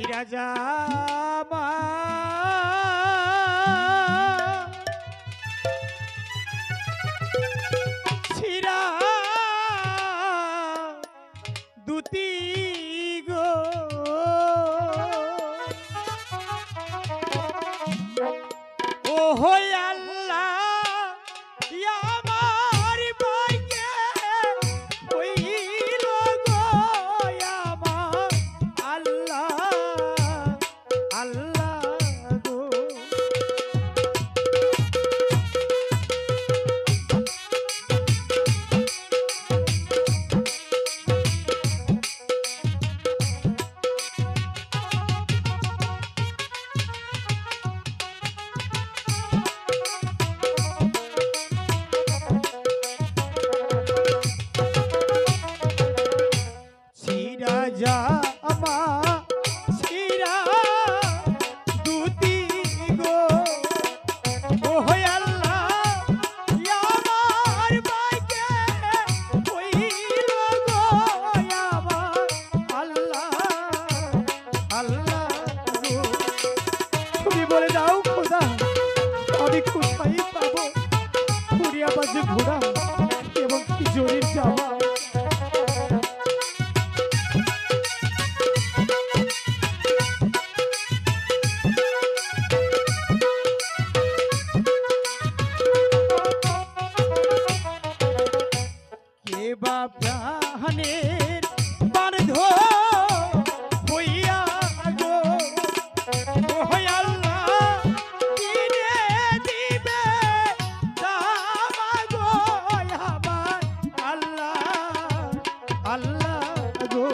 রাজামা শিরা দুতি গো ও হই আল্লাহ আমার ভাগ্যে হইল গো আমার আল্লাহ আল্লাহ গো রাজা আমা শিরা দুতি গো ও হই আল্লাহ আমার ভাগ্যে হইল গো আমার আল্লাহ আল্লাহ গো তুমি বলে দাও খোদা আমি কোথায় পাবো পুরিয়া বাজে ঘোড়া এবং কি জরির জামা প্রাণের বান্ধ হইয়া গো ও আল্লাহ কিনে দিবে দামা গো আমার আল্লাহ আল্লাহ গো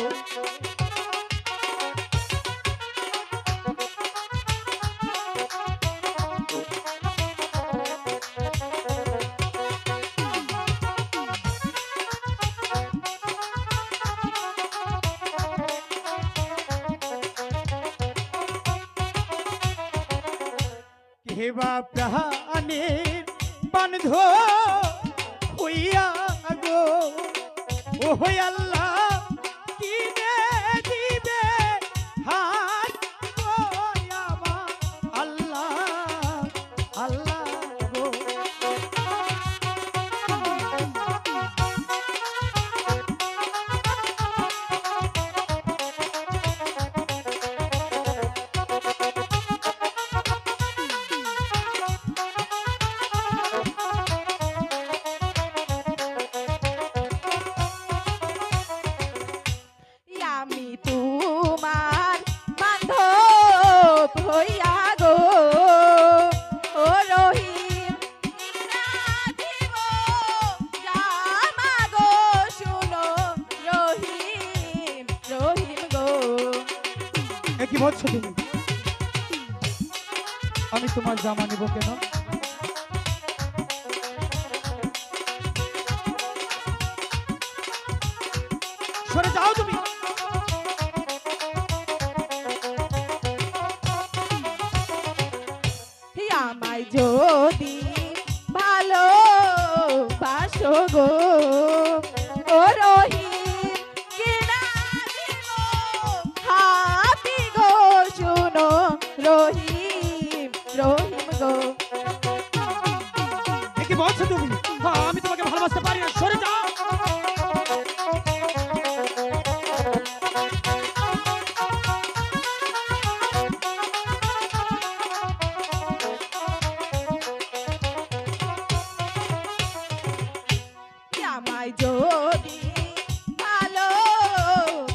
হেবা প্রাণের বান্ধ হইয়া গো ও হই আল্লাহ কিনে দিবে হাত গো আমার আল্লাহ আল্লাহ গো কি বলছো তুমি আমি তোমার জামা নিব কেন সরে যাও তুমি আমায় যদি ভালো বাসো গো ও রহিম কিনা দিব হাতি গো শুনো রহিম রহিম গো কি বলছো তুমি আমি তোমাকে ভালোবাসতে পারি না সরে যাও আমায় যদি ভালো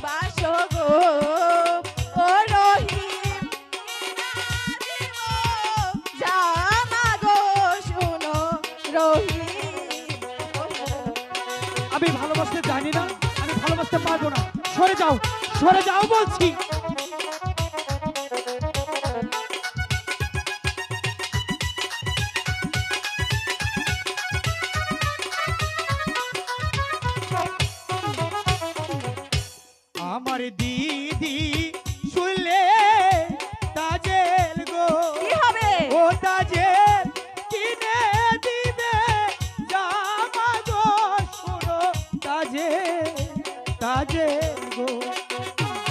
বাসো গো ও রহিম জামা গো শুনো রহিম আমি ভালোবাসতে জানি না আমি ভালোবাসতে পারবো না সরে যাও বলছি আমার দিদি শুনলে তাজেল গো কি হবে ও তাজেল কিনে দিবে জামা গো শুনো তাজেল গো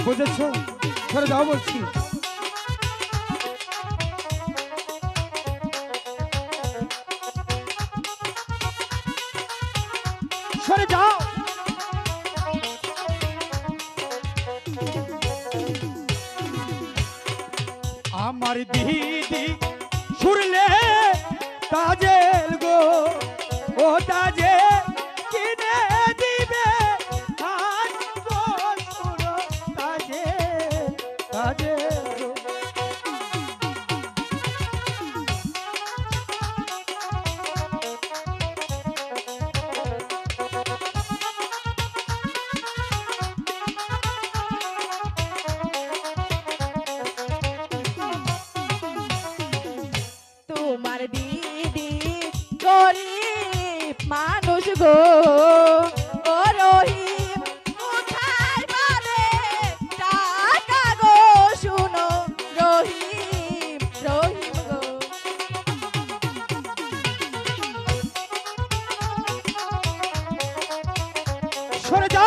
বুঝেছো সরে যাও বলছি। সরে যাও। আমার দিদি শুনলে তাজেল গো, ও তাজে কিনে দিবে আজ গো, শুনো তাজে তাজেল গো। তোমার দিদি গরিব মানুষ গো, ও রহিম কোথায় পাবে টাকা গো, শুনো রহিম রহিম গো। সরে যাও।